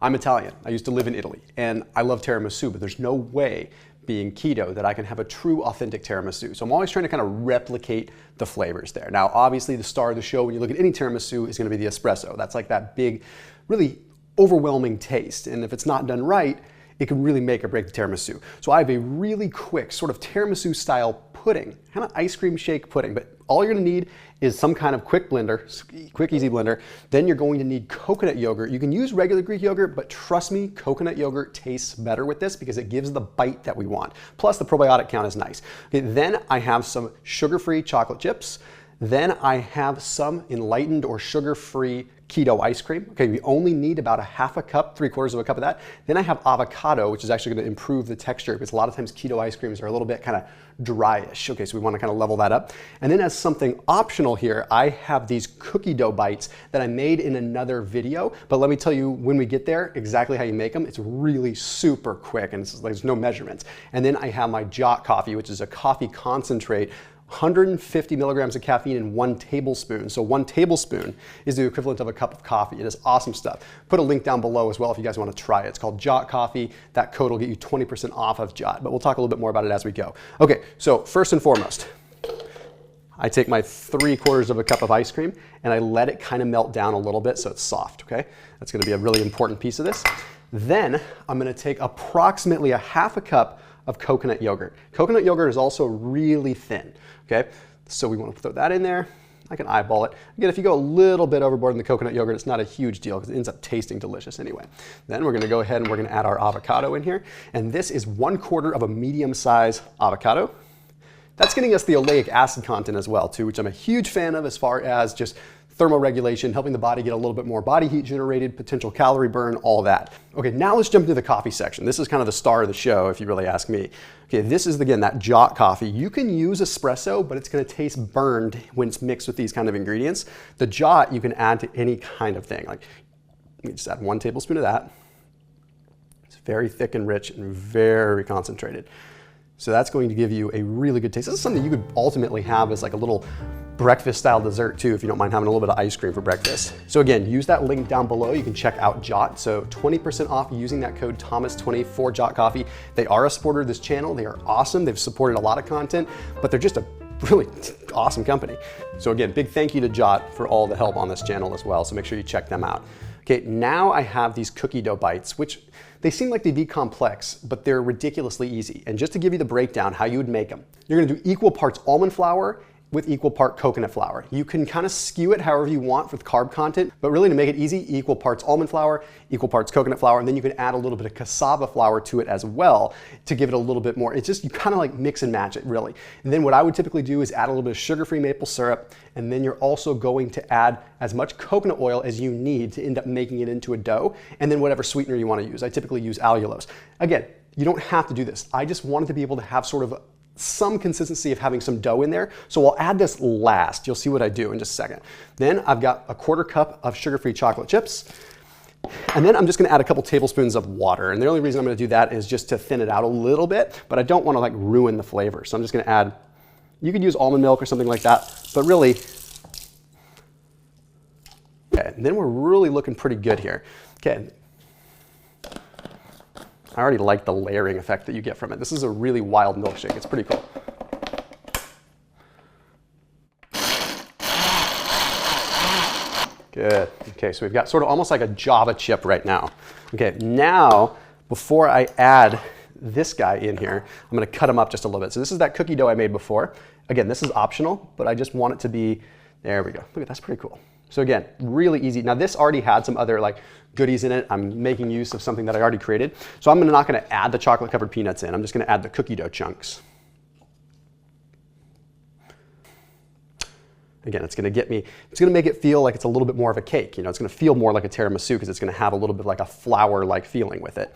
I'm Italian. I used to live in Italy, and I love tiramisu, but there's no way being keto that I can have a true authentic tiramisu. So I'm always trying to kind of replicate the flavors there. Now, obviously the star of the show when you look at any tiramisu is going to be the espresso. That's like that big, really overwhelming taste. And if it's not done right, it can really make or break the tiramisu. So I have a really quick sort of tiramisu style pudding, kind of ice cream shake pudding, but all you're gonna need is some kind of quick blender, quick easy blender. Then you're going to need coconut yogurt. You can use regular Greek yogurt, but trust me, coconut yogurt tastes better with this because it gives the bite that we want. Plus the probiotic count is nice. Okay, then I have some sugar-free chocolate chips. Then I have some enlightened or sugar-free keto ice cream. Okay, we only need about a half a cup, 3/4 of a cup of that. Then I have avocado, which is actually going to improve the texture because a lot of times keto ice creams are a little bit kind of dryish. Okay, so we want to kind of level that up. And then as something optional here, I have these cookie dough bites that I made in another video. But let me tell you when we get there exactly how you make them. It's really super quick and there's no measurements. And then I have my Jot coffee, which is a coffee concentrate. 150 milligrams of caffeine in 1 tablespoon. So 1 tablespoon is the equivalent of a cup of coffee. It is awesome stuff. Put a link down below as well if you guys want to try it. It's called Jot Coffee. That code will get you 20% off of Jot, but we'll talk a little bit more about it as we go. Okay, so first and foremost, I take my 3/4 of a cup of ice cream and I let it kind of melt down a little bit so it's soft, okay? That's gonna be a really important piece of this. Then I'm gonna take approximately a half a cup of coconut yogurt. Coconut yogurt is also really thin, okay? So we want to throw that in there. I can eyeball it. Again, if you go a little bit overboard in the coconut yogurt, it's not a huge deal because it ends up tasting delicious anyway. Then we're going to go ahead and we're going to add our avocado in here. And this is 1/4 of a medium-sized avocado. That's getting us the oleic acid content as well too, which I'm a huge fan of as far as just thermoregulation, helping the body get a little bit more body heat generated, potential calorie burn, all that. Okay, now let's jump into the coffee section. This is kind of the star of the show, if you really ask me. Okay, this is, again, that Jot coffee. You can use espresso, but it's gonna taste burned when it's mixed with these kind of ingredients. The Jot, you can add to any kind of thing. Like, you just add 1 tablespoon of that. It's very thick and rich and very concentrated. So that's going to give you a really good taste. This is something you could ultimately have as like a little breakfast style dessert too, if you don't mind having a little bit of ice cream for breakfast. So again, use that link down below. You can check out Jot. So 20% off using that code Thomas20 for Jot Coffee. They are a supporter of this channel. They are awesome. They've supported a lot of content, but they're just a really awesome company. So again, big thank you to Jot for all the help on this channel as well. So make sure you check them out. Okay, now I have these cookie dough bites, which they seem like they'd be complex, but they're ridiculously easy. And just to give you the breakdown, how you would make them, you're gonna do equal parts almond flour with equal part coconut flour. You can kind of skew it however you want with carb content, but really to make it easy, equal parts almond flour, equal parts coconut flour, and then you can add a little bit of cassava flour to it as well to give it a little bit more. It's just, you kind of like mix and match it really. And then what I would typically do is add a little bit of sugar-free maple syrup, and then you're also going to add as much coconut oil as you need to end up making it into a dough, and then whatever sweetener you want to use. I typically use allulose. Again, you don't have to do this. I just wanted to be able to have sort of some consistency of having some dough in there. So I'll add this last. You'll see what I do in just a second. Then I've got a 1/4 cup of sugar-free chocolate chips. And then I'm just gonna add a couple tablespoons of water. And the only reason I'm gonna do that is just to thin it out a little bit, but I don't wanna like ruin the flavor. So I'm just gonna add, you could use almond milk or something like that, but really, okay, and then we're really looking pretty good here. Okay. I already like the layering effect that you get from it. This is a really wild milkshake. It's pretty cool. Good. Okay, so we've got sort of almost like a Java chip right now. Okay, now before I add this guy in here, I'm gonna cut them up just a little bit. So this is that cookie dough I made before. Again, this is optional, but I just want it to be, there we go. Look at that's pretty cool. So again, really easy. Now this already had some other like goodies in it. I'm making use of something that I already created. So I'm not gonna add the chocolate covered peanuts in. I'm just gonna add the cookie dough chunks. Again, it's gonna make it feel like it's a little bit more of a cake. You know, it's gonna feel more like a tiramisu because it's gonna have a little bit like a flour-like feeling with it.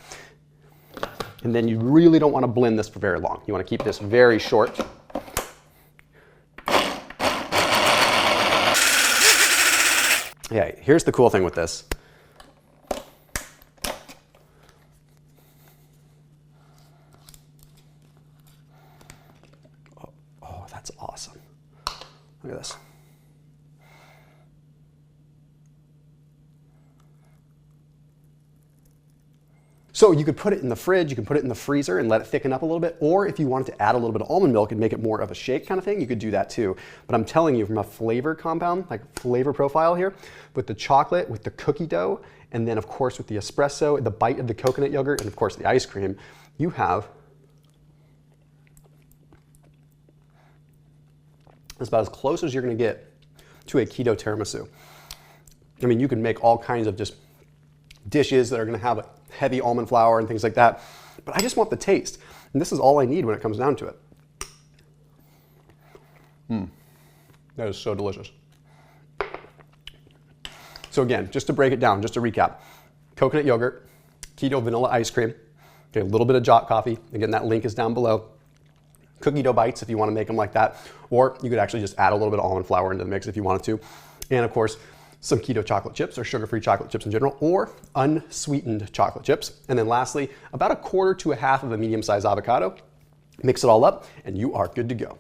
And then you really don't wanna blend this for very long. You wanna keep this very short. Yeah, here's the cool thing with this. Oh, that's awesome. Look at this. So you could put it in the fridge, you can put it in the freezer and let it thicken up a little bit, or if you wanted to add a little bit of almond milk and make it more of a shake kind of thing, you could do that too. But I'm telling you, from a flavor compound, like flavor profile here, with the chocolate, with the cookie dough, and then of course with the espresso, the bite of the coconut yogurt, and of course the ice cream, you have it's about as close as you're gonna get to a keto tiramisu. I mean, you can make all kinds of just dishes that are gonna have a heavy almond flour and things like that, but I just want the taste. And this is all I need when it comes down to it. That is so delicious. So again, just to break it down, just to recap, coconut yogurt, keto vanilla ice cream, okay, a little bit of Jot coffee. Again, that link is down below. Cookie dough bites if you want to make them like that, or you could actually just add a little bit of almond flour into the mix if you wanted to. And of course, some keto chocolate chips or sugar-free chocolate chips in general, or unsweetened chocolate chips. And then lastly, about 1/4 to 1/2 of a medium-sized avocado. Mix it all up and you are good to go.